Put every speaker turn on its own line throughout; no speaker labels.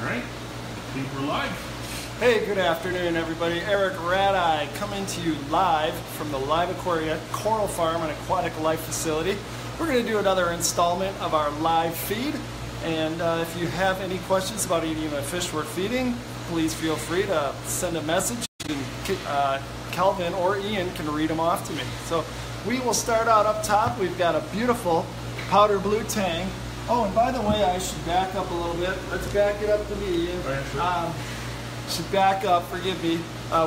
All right, I think we're live.
Hey, good afternoon, everybody. Eric Wrasse coming to you live from the LiveAquaria Coral Farm and Aquatic Life Facility. We're going to do another installment of our live feed. And if you have any questions about eating a fish we're feeding, please feel free to send a message. Calvin or Ian can read them off to me. So we will start out up top. We've got a beautiful powder blue Tang. Oh, and by the way, I should back up a little bit. Let's back it up to me, Ian. Should back up, forgive me.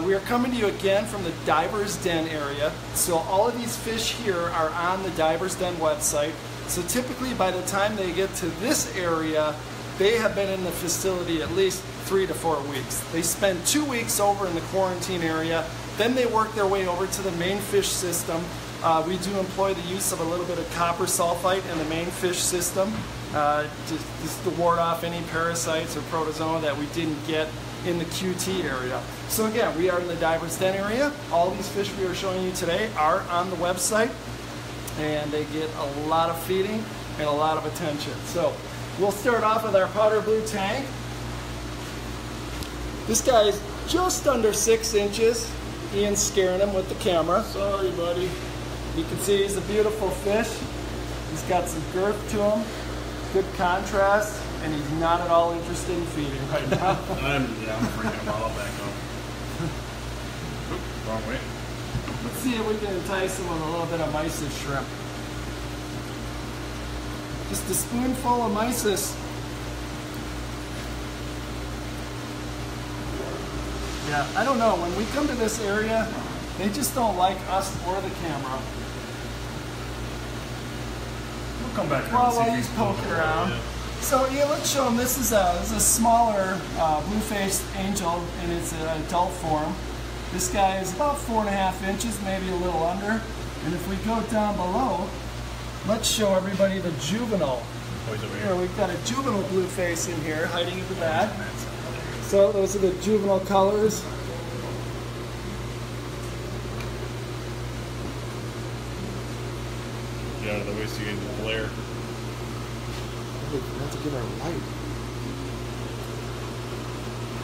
We are coming to you again from the Diver's Den area. So all of these fish here are on the Diver's Den website. So typically by the time they get to this area, they have been in the facility at least 3 to 4 weeks. They spend 2 weeks over in the quarantine area, then they work their way over to the main fish system. We do employ the use of a little bit of copper sulfite in the main fish system just to ward off any parasites or protozoa that we didn't get in the QT area. So again, we are in the Diver's Den area. All these fish we are showing you today are on the website, and they get a lot of feeding and a lot of attention. So we'll start off with our powder blue Tang. This guy is just under 6 inches. Ian's scaring him with the camera. Sorry, buddy. You can see he's a beautiful fish. He's got some girth to him, good contrast, and he's not at all interested in feeding right now.
I'm freaking him all back up. Oops, wrong way.
Let's see if we can entice him with a little bit of mysis shrimp. Just a spoonful of mysis. Yeah, I don't know. When we come to this area, they just don't like us or the camera.
We'll come back
Well, while he's poking around. Yeah. So yeah, let's show him. This is a smaller blue-faced angel in its adult form. This guy is about 4.5 inches, maybe a little under. And if we go down below, let's show everybody the juvenile. Here we've got a juvenile blue face in here, hiding in the back. So those are the juvenile colors.
Get out of the way so you get the glare.
We have to get our light.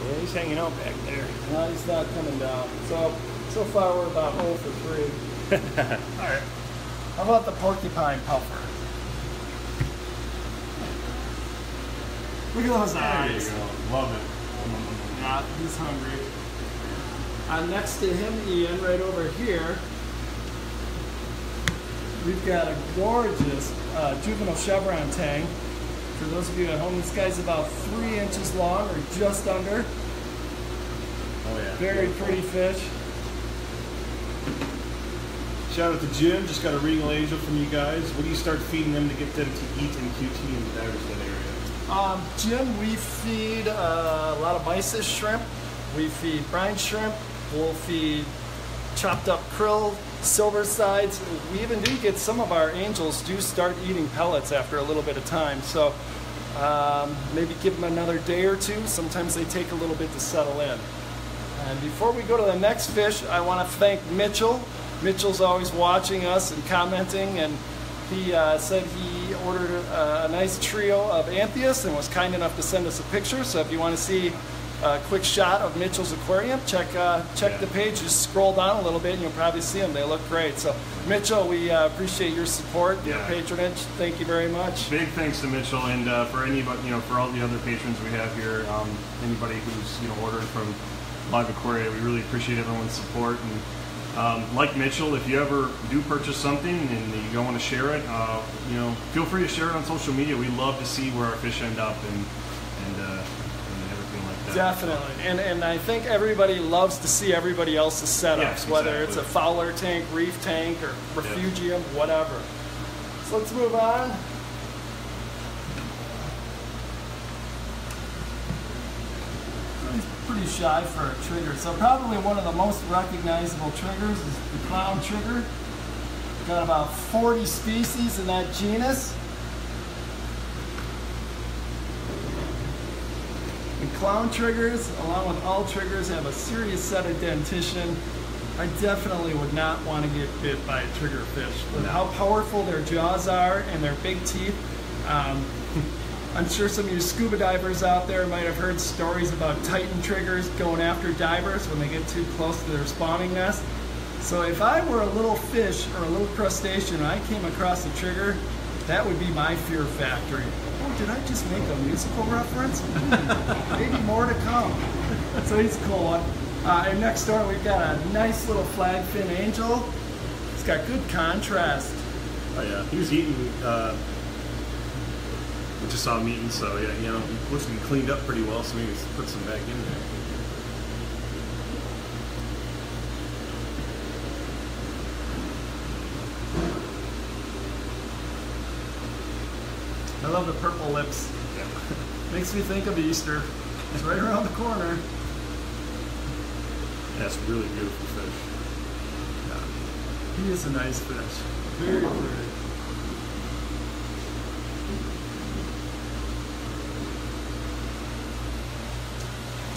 Yeah, he's hanging out back there. No, he's not coming down. So far we're about 0 for 3.
Alright.
How about the porcupine puffer? Look at those eyes.
There you go. Love it.
Yeah, he's hungry. Next to him, Ian, right over here, we've got a gorgeous juvenile chevron Tang. For those of you at home, this guy's about 3 inches long, or just under.
Oh yeah.
Very pretty fish.
Shout out to Jim, just got a regal angel from you guys. What do you start feeding them to get them to eat in QT in the Diver's Den area?
Jim, we feed a lot of mysis shrimp. We feed brine shrimp. We'll feed chopped up krill, silver sides. We even do get some of our angels do start eating pellets after a little bit of time. So maybe give them another day or two. Sometimes they take a little bit to settle in. And before we go to the next fish, I want to thank Mitchell. Mitchell's always watching us and commenting, and he said he ordered a nice trio of Anthias and was kind enough to send us a picture. So if you want to see a quick shot of Mitchell's aquarium, check the page. Just scroll down a little bit and you'll probably see them. They look great. So Mitchell, we appreciate your support, your patronage. Thank you very much.
Big thanks to Mitchell, and for anybody, for all the other patrons we have here. Anybody who's ordering from LiveAquaria, we really appreciate everyone's support. And like Mitchell, if you ever do purchase something and you don't want to share it, feel free to share it on social media. We love to see where our fish end up and everything like that.
Definitely, and I think everybody loves to see everybody else's setups, whether it's a Fowler tank, reef tank, or refugium, whatever. So let's move on. He's pretty shy for a trigger. So probably one of the most recognizable triggers is the clown trigger. Got about 40 species in that genus. And clown triggers, along with all triggers, have a serious set of dentition. I definitely would not want to get bit by a trigger fish. With how powerful their jaws are and their big teeth, I'm sure some of you scuba divers out there might have heard stories about Titan triggers going after divers when they get too close to their spawning nest. So if I were a little fish or a little crustacean and I came across a trigger, that would be my fear factory. Oh, did I just make a musical reference? Maybe more to come. So he's a cool one. And next door we've got a nice little Flagfin Angel. It's got good contrast.
Oh yeah, he was eating. We just saw him eating, so yeah, you know, he looks to be cleaned up pretty well. So maybe let's put some back in there.
I love the purple lips.
Yeah.
Makes me think of Easter. It's right around the corner.
That's a really beautiful fish.
Yeah. He is a nice fish. Very pretty.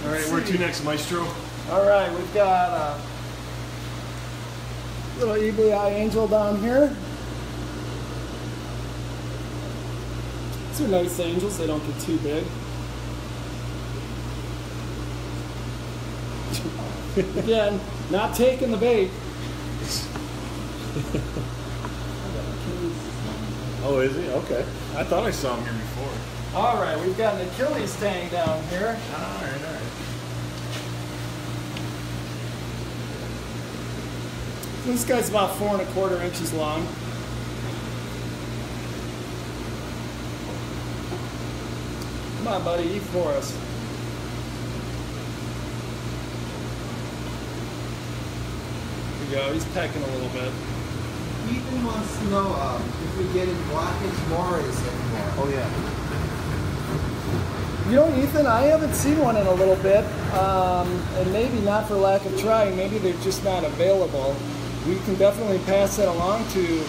All right, where to next, Maestro?
All right, we've got a little Eebly Eye Angel down here. These are nice angels, they don't get too big. Again, not taking the bait.
Oh, is he? Okay. I thought I saw him here before.
All right, we've got an Achilles Tang down here.
All right.
This guy's about 4 1/4 inches long. Come on, buddy, eat for us. There you go, he's pecking a little bit.
Ethan wants to know if we get in blockage mores anymore.
Oh yeah.
You know, Ethan, I haven't seen one in a little bit, and maybe not for lack of trying. Maybe they're just not available. We can definitely pass that along to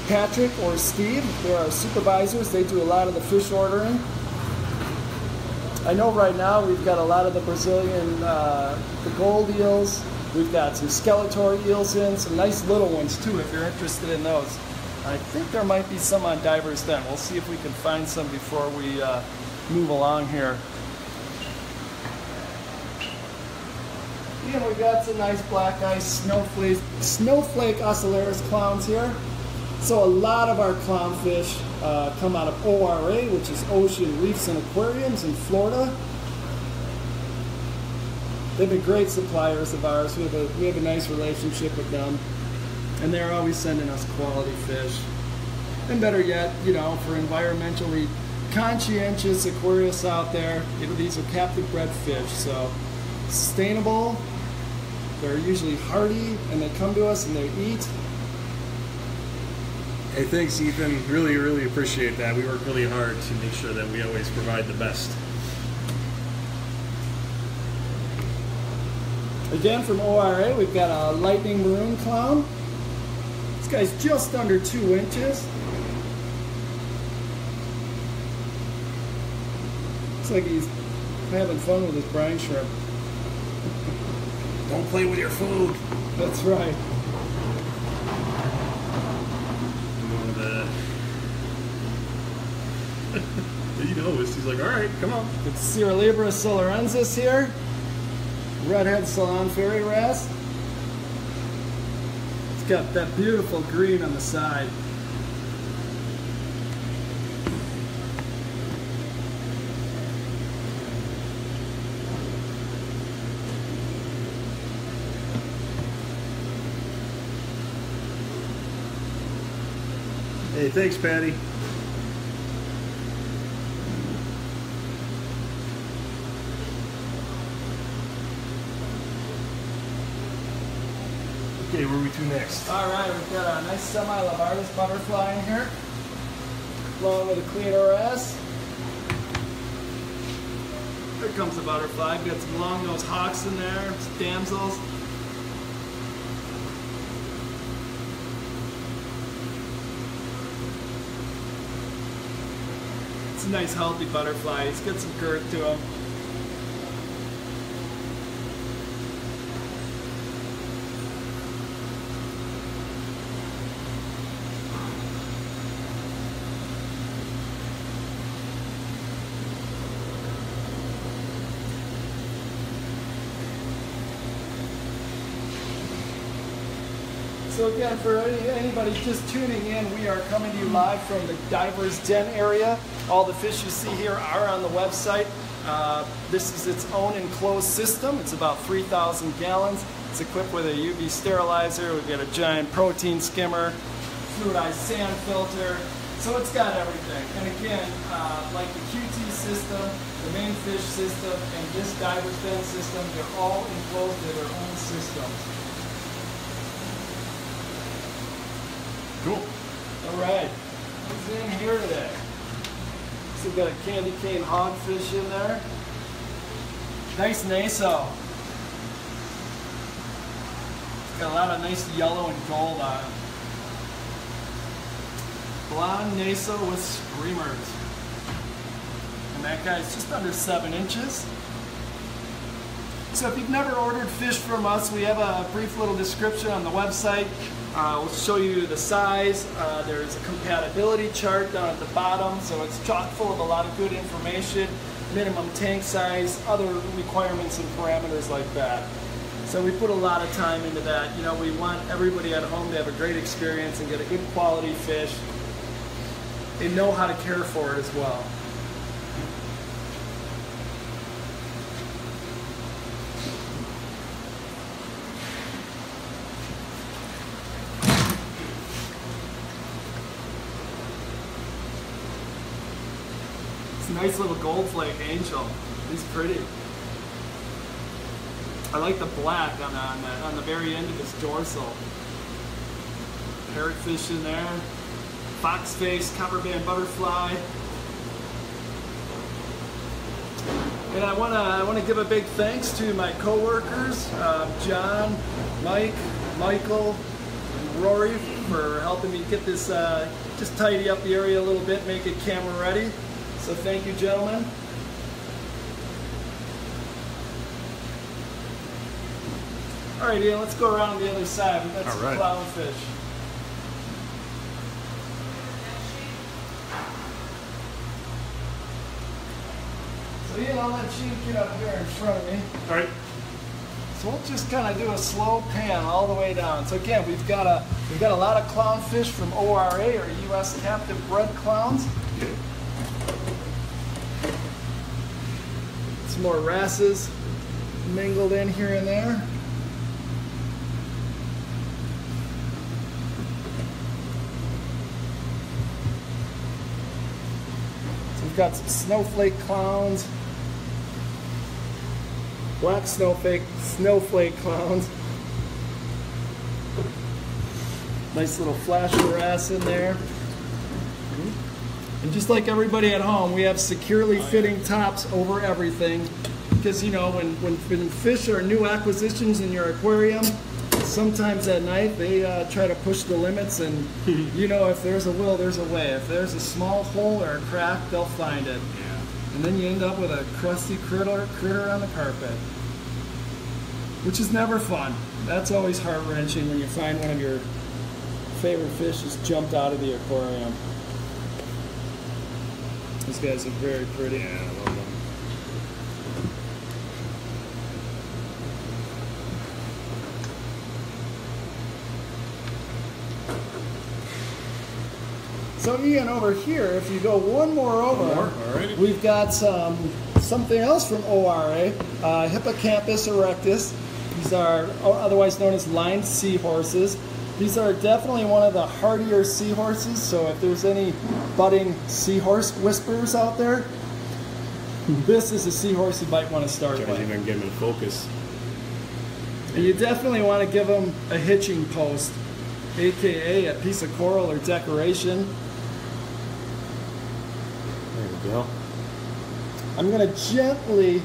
Patrick or Steve. They're our supervisors. They do a lot of the fish ordering. I know right now we've got a lot of the Brazilian, the gold eels. We've got some Skeletor eels in, some nice little ones too if you're interested in those. I think there might be some on Divers Den. We'll see if we can find some before we move along here. And we've got some nice black ice snowflake Ocellaris clowns here. So a lot of our clownfish come out of ORA, which is Ocean Reefs and Aquariums in Florida. They've been great suppliers of ours. We have a nice relationship with them, and they're always sending us quality fish. And better yet, you know, for environmentally conscientious aquarists out there, these are captive bred fish, so sustainable. They're usually hardy, and they come to us and they eat.
Hey, thanks, Ethan. Really, really appreciate that. We work really hard to make sure that we always provide the best.
Again, from ORA, we've got a lightning maroon clown. This guy's just under 2 inches. Looks like he's having fun with his brine shrimp.
Don't play with your food.
That's right.
He knows. He's like, all right, come on.
It's Cirrolibra solarensis here. Redhead Salon Fairy Wrasse. It's got that beautiful green on the side.
Hey, thanks, Patty. Okay, where are we to next?
All right, we've got a nice semi-Lavardis butterfly in here, along with a Cleator Wrasse. Here comes the butterfly. We've got some long-nosed hawks in there, some damsels. It's a nice, healthy butterfly. He's got some girth to him. So again, for anybody just tuning in, we are coming to you live from the Diver's Den area. All the fish you see here are on the website. This is its own enclosed system. It's about 3,000 gallons. It's equipped with a UV sterilizer. We've got a giant protein skimmer, fluidized sand filter. So it's got everything. And again, like the QT system, the main fish system, and this Diver's Den system, they're all enclosed with their own systems.
Cool.
All right, who's in here today? So we've got a candy cane hogfish in there. Nice naso. It's got a lot of nice yellow and gold on it. Blonde naso with screamers. And that guy's just under 7 inches. So if you've never ordered fish from us, we have a brief little description on the website. We'll show you the size. There's a compatibility chart down at the bottom, so it's chock full of a lot of good information, minimum tank size, other requirements and parameters like that. So we put a lot of time into that. You know, we want everybody at home to have a great experience and get a good quality fish and know how to care for it as well. Nice little gold flake angel. He's pretty. I like the black on the very end of his dorsal. Parrotfish in there. Foxface, copperband butterfly. And I want to give a big thanks to my co-workers, John, Mike, Michael, and Rory for helping me get this, just tidy up the area a little bit, make it camera ready. So thank you, gentlemen. All right, Ian, let's go around the other side. We've got some clownfish. So Ian, I'll let you get up here in front of me.
All right.
So we'll just kind of do a slow pan all the way down. So again, we've got a lot of clownfish from ORA, or U.S. captive bred clowns.
Okay.
Some more Wrasses mingled in here and there. So we've got some snowflake clowns, black snowflake clowns. Nice little flash of Wrasse in there. And just like everybody at home, we have securely fitting tops over everything. Because, you know, when fish are new acquisitions in your aquarium, sometimes at night they try to push the limits, and you know, if there's a will, there's a way. If there's a small hole or a crack, they'll find it.
Yeah.
And then you end up with a crusty critter on the carpet, which is never fun. That's always heart-wrenching when you find one of your favorite fish has jumped out of the aquarium. These guys are very pretty.
Yeah, I love them.
So Ian, over here, if you go one more over, we've got something else from ORA, Hippocampus erectus. These are otherwise known as lined seahorses. These are definitely one of the hardier seahorses, so if there's any budding seahorse whisperers out there, this is a seahorse you might want to start with.
Can't even get them in focus.
And you definitely want to give them a hitching post, aka a piece of coral or decoration.
There we go.
I'm going to gently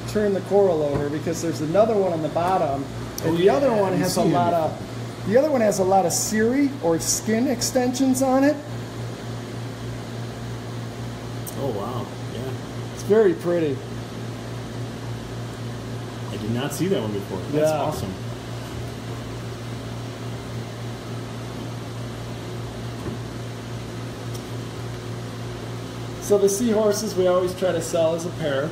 turn the coral over because there's another one on the bottom, and the other one has a lot of cirri or skin extensions on it.
Oh wow, yeah.
It's very pretty.
I did not see that one before. That's awesome.
So the seahorses we always try to sell as a pair.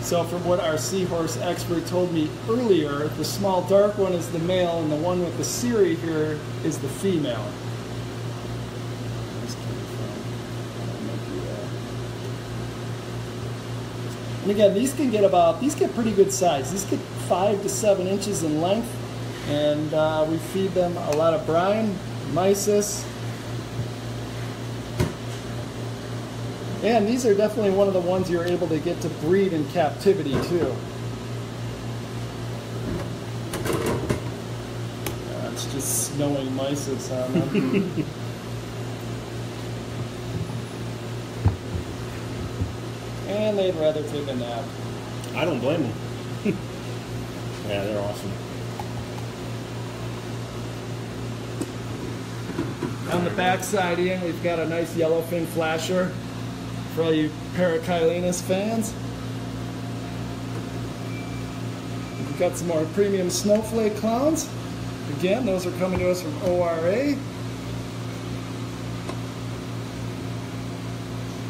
So from what our seahorse expert told me earlier, the small dark one is the male and the one with the cirri here is the female. And again, these get pretty good size. These get 5 to 7 inches in length, and we feed them a lot of brine, mysis. And these are definitely one of the ones you're able to get to breed in captivity too. It's just snowing mysis on them. And they'd rather take a nap.
I don't blame them. Yeah, they're awesome.
On the back side here, we've got a nice yellowfin flasher for all you Parachilinus fans. We've got some more premium snowflake clowns. Again, those are coming to us from ORA.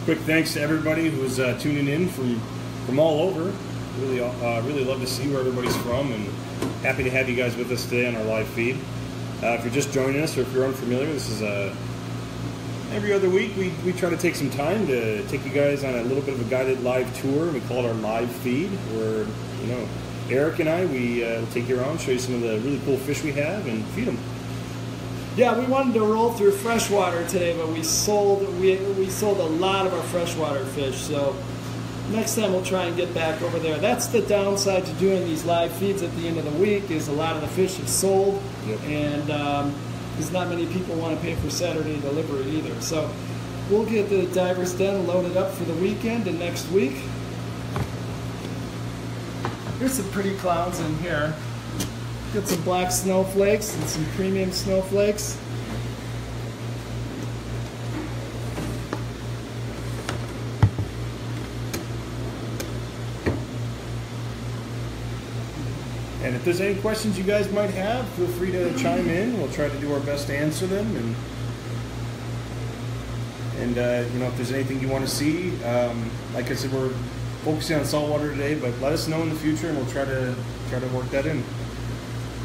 Quick thanks to everybody who's tuning in from all over. Really love to see where everybody's from, and happy to have you guys with us today on our live feed. If you're just joining us, or if you're unfamiliar, this is every other week we try to take some time to take you guys on a little bit of a guided live tour. We call it our live feed, where Eric and I will take you around, show you some of the really cool fish we have, and feed them.
Yeah, we wanted to roll through freshwater today, but we sold a lot of our freshwater fish. So next time we'll try and get back over there. That's the downside to doing these live feeds at the end of the week, is a lot of the fish have sold. Yep. And because not many people want to pay for Saturday delivery either. So we'll get the divers den loaded up for the weekend and next week. Here's some pretty clowns in here. Got some black snowflakes and some premium snowflakes.
And if there's any questions you guys might have, feel free to chime in. We'll try to do our best to answer them. And if there's anything you want to see, like I said, we're focusing on saltwater today, but let us know in the future, and we'll try to work that in.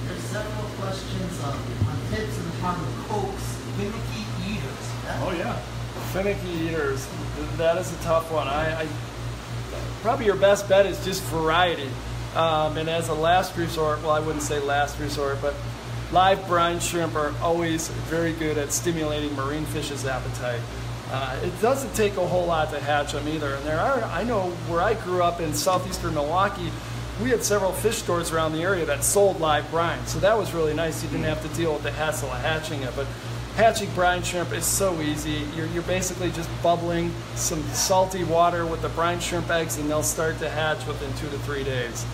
There's several questions on tips and how to coax finicky eaters.
Oh yeah, finicky eaters. That is a tough one. I probably your best bet is just variety. And as a last resort, well, I wouldn't say last resort, but live brine shrimp are always very good at stimulating marine fish's appetite. It doesn't take a whole lot to hatch them either. And I know where I grew up in southeastern Milwaukee, we had several fish stores around the area that sold live brine. So that was really nice. You didn't have to deal with the hassle of hatching it. But hatching brine shrimp is so easy. You're basically just bubbling some salty water with the brine shrimp eggs, and they'll start to hatch within 2 to 3 days.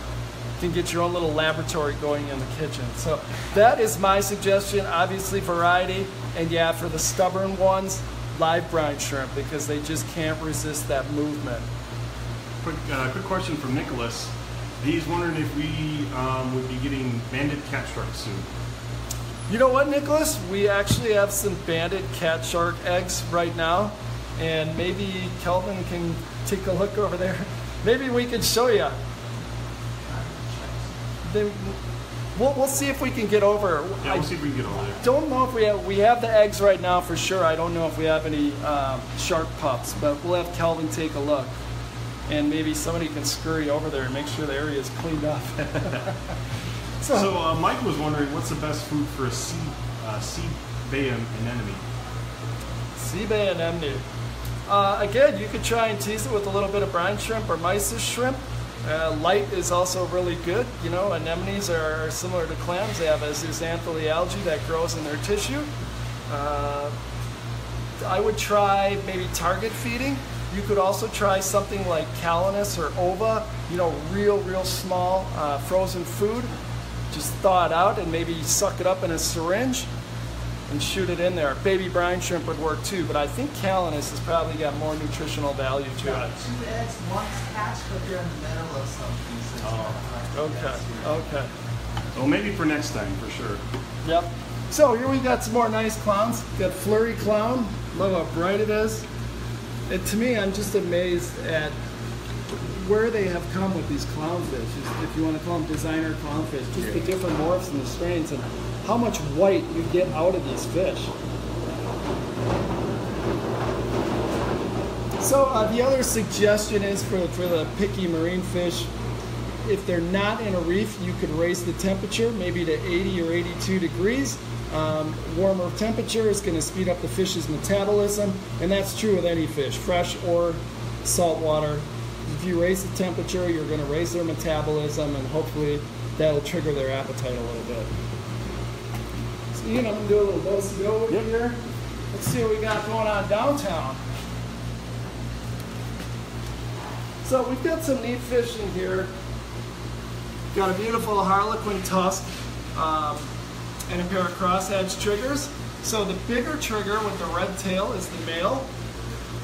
You can get your own little laboratory going in the kitchen. So that is my suggestion. Obviously variety, and yeah, for the stubborn ones, live brine shrimp, because they just can't resist that movement.
Quick question from Nicholas. He's wondering if we would be getting banded catshark soon.
You know what, Nicholas? We actually have some banded catshark eggs right now, and maybe Kelvin can take a look over there. Maybe we can show you. We'll see if we can get over.
Yeah, we'll see if we can get over there.
Don't know if we have the eggs right now for sure. I don't know if we have any shark pups, but we'll have Kelvin take a look. And maybe somebody can scurry over there and make sure the area is cleaned up.
So Mike was wondering, what's the best food for a sea bay anemone?
Sea bay anemone. Again, you could try and tease it with a little bit of brine shrimp or mysis shrimp. Light is also really good. You know, anemones are similar to clams. They have a zooxanthellae algae that grows in their tissue. I would try maybe target feeding. You could also try something like calinus or ova, you know, real small frozen food. Just thaw it out and maybe suck it up in a syringe and shoot it in there. Baby brine shrimp would work too, but I think calinus has probably got more nutritional value to it.
2 eggs, 1 hatch, but they're in the middle of something. So
okay.
Well, maybe for next time, for sure.
Yep. So here we got some more nice clowns. Got flurry clown. Love how bright it is. And to me, I'm just amazed at where they have come with these clownfish, if you want to call them designer clownfish, just the different morphs and the strains and how much white you get out of these fish. So the other suggestion is for the picky marine fish, if they're not in a reef, you could raise the temperature maybe to 80 or 82 degrees. Warmer temperature is going to speed up the fish's metabolism, and that's true with any fish, fresh or saltwater. If you raise the temperature, you're going to raise their metabolism, and hopefully that'll trigger their appetite a little bit. So Ian, I'm going to do a little dose-to-go over here. Let's see what we got going on downtown. So we've got some neat fish in here. Got a beautiful Harlequin Tusk and a pair of Crosshatch Triggers. So the bigger trigger with the red tail is the male,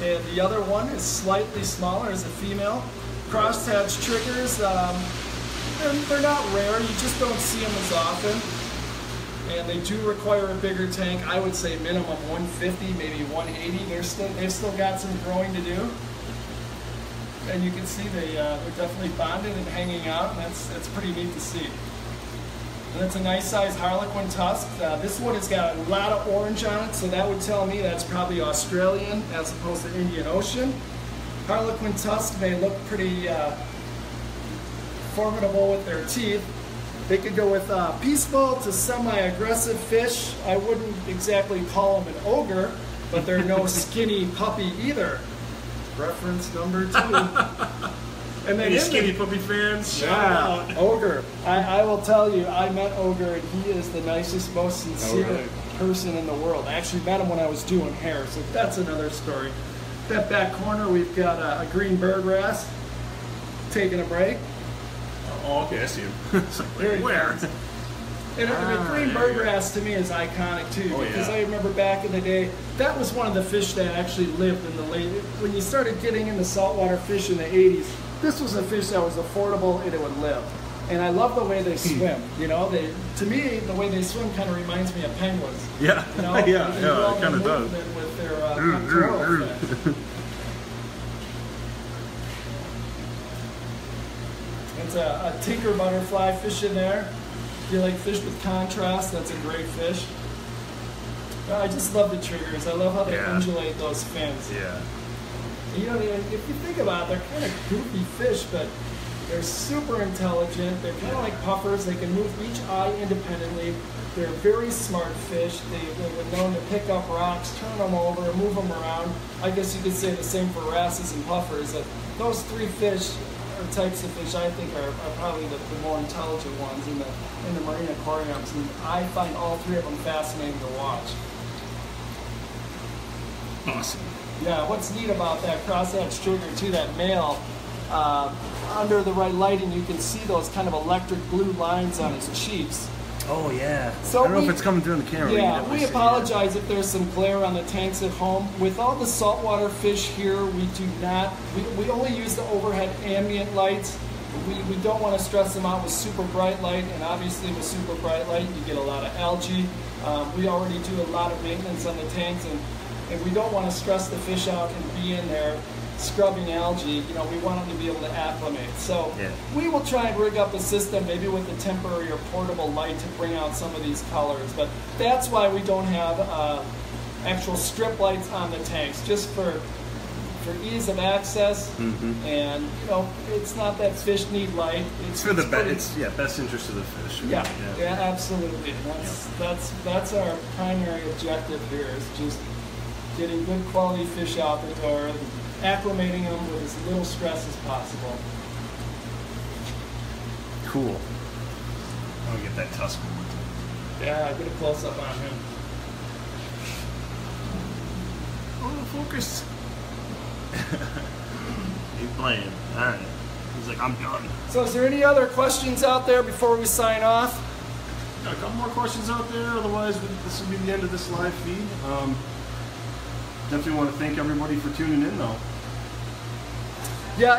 and the other one is slightly smaller, is a female. Crosshatch Triggers, they're not rare, you just don't see them as often. And they do require a bigger tank. I would say minimum 150, maybe 180. They've still got some growing to do. And you can see they're definitely bonded and hanging out, and that's pretty neat to see. And that's a nice size Harlequin Tusk. This one has got a lot of orange on it, so that would tell me that's probably Australian as opposed to Indian Ocean. Harlequin Tusk, they look pretty formidable with their teeth. They could go with peaceful to semi-aggressive fish. I wouldn't exactly call them an ogre, but they're no skinny puppy either. Reference number 2. And then
any skinny puppy fans?
Yeah, Ogre. I will tell you, I met Ogre, and he is the nicest, most sincere person in the world. I actually met him when I was doing hair, so that's another story. That back corner, we've got a green bird wrasse taking a break.
Oh, okay, I see him.
Where? And the green bird wrasse to me is iconic too, because I remember back in the day, that was one of the fish that actually lived in the late, when you started getting into saltwater fish in the 80s, this was a fish that was affordable and it would live. And I love the way they swim, you know, to me, the way they swim kind of reminds me of penguins.
Yeah,
you know,
it kind of does.
With their pectoral fins. It's a tinker butterfly fish in there. If you like fish with contrast, that's a great fish. I just love the triggers. I love how they undulate those fins.
Yeah.
You know, if you think about it, they're kind of goofy fish, but they're super intelligent. They're kind of like puffers. They can move each eye independently. They're very smart fish. They've been known to pick up rocks, turn them over, move them around. I guess you could say the same for wrasses and puffers. That those three fish or types of fish I think are probably the more intelligent ones in the marine aquariums, and I find all three of them fascinating to watch.
Awesome.
Yeah, what's neat about that Crosshatch Trigger too, that male, under the right lighting you can see those kind of electric blue lines on his cheeks.
Oh yeah.
So
I don't know if it's coming through on the camera.
Yeah, we apologize if there's some glare on the tanks at home. With all the saltwater fish here, we do not, we only use the overhead ambient lights. We don't want to stress them out with super bright light, and obviously with super bright light you get a lot of algae. We already do a lot of maintenance on the tanks, and we don't want to stress the fish out and be in there scrubbing algae. You know, we want them to be able to acclimate. So we will try and rig up a system, maybe with a temporary or portable light, to bring out some of these colors. But that's why we don't have actual strip lights on the tanks, just for ease of access. And you know, it's not that fish need light. It's for the best
interest of the fish.
Yeah, absolutely. That's our primary objective here, is just getting good quality fish out the door, and acclimating them with as little stress as possible.
Cool. I'm gonna get that tusk one.
Yeah, get a close up on him.
Oh, focus. He's playing. All right. He's like, I'm done.
So, is there any other questions out there before we sign off?
Got a couple more questions out there. Otherwise, this will be the end of this live feed. Definitely want to thank everybody for tuning in, though.
Yeah,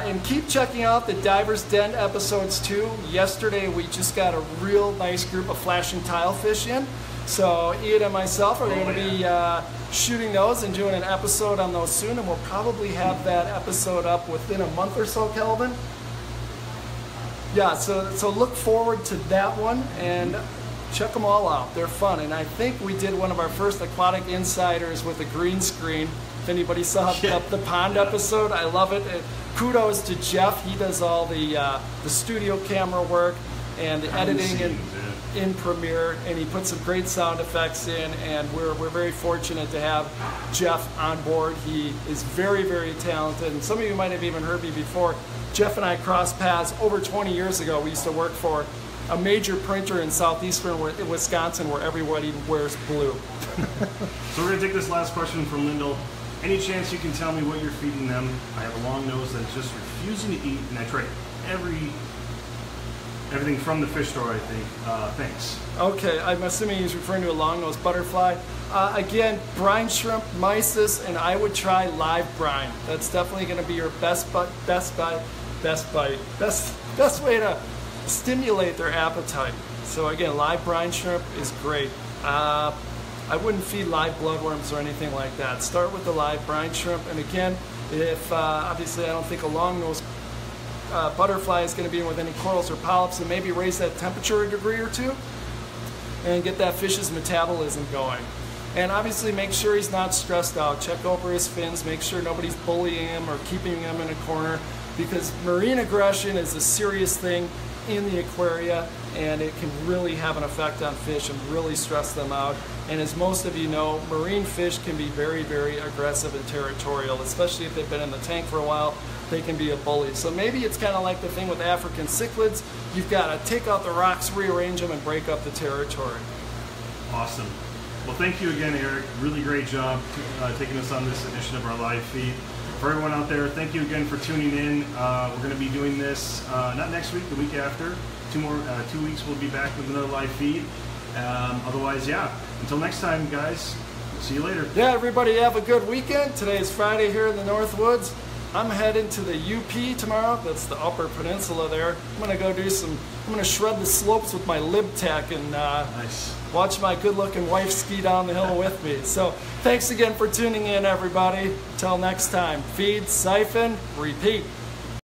and keep checking out the Diver's Den episodes too. Yesterday we just got a real nice group of flashing tilefish in. So Ian and myself are going to be shooting those and doing an episode on those soon, and we'll probably have that episode up within a month or so, Kelvin. Yeah, so look forward to that one and check them all out. They're fun, and I think we did one of our first Aquatic Insiders with a green screen. If anybody saw the pond episode, I love it. And kudos to Jeff. He does all the studio camera work and the editing in Premiere, and he put some great sound effects in, and we're very fortunate to have Jeff on board. He is very, very talented, and some of you might have even heard me before. Jeff and I crossed paths over 20 years ago. We used to work for a major printer in southeastern Wisconsin where everybody wears blue.
So we're going to take this last question from Lyndall. Any chance you can tell me what you're feeding them? I have a long nose that's just refusing to eat, and I tried everything from the fish store, I think. Thanks.
Okay, I'm assuming he's referring to a long-nosed butterfly. Again, brine shrimp, mysis, and I would try live brine. That's definitely going to be your best way to stimulate their appetite. So again, live brine shrimp is great. I wouldn't feed live bloodworms or anything like that. Start with the live brine shrimp, and again, if obviously I don't think a long-nosed butterfly is going to be in with any corals or polyps, and maybe raise that temperature a degree or two and get that fish's metabolism going. And obviously make sure he's not stressed out. Check over his fins, make sure nobody's bullying him or keeping him in a corner, because marine aggression is a serious thing in the aquaria, and it can really have an effect on fish and really stress them out. And as most of you know, marine fish can be very, very aggressive and territorial, especially if they've been in the tank for a while. They can be a bully. So maybe it's kind of like the thing with African cichlids. You've got to take out the rocks, rearrange them, and break up the territory. Awesome.
Well, thank you again, Eric. Really great job taking us on this edition of our live feed. For everyone out there, thank you again for tuning in. We're going to be doing this not next week, the week after. 2 weeks we'll be back with another live feed. Otherwise, yeah. Until next time, guys. We'll see you later.
Yeah, everybody have a good weekend. Today is Friday here in the Northwoods. I'm heading to the UP tomorrow. That's the Upper Peninsula there. I'm gonna go I'm gonna shred the slopes with my LibTech and watch my good-looking wife ski down the hill with me. So thanks again for tuning in, everybody. Till next time, feed, siphon, repeat.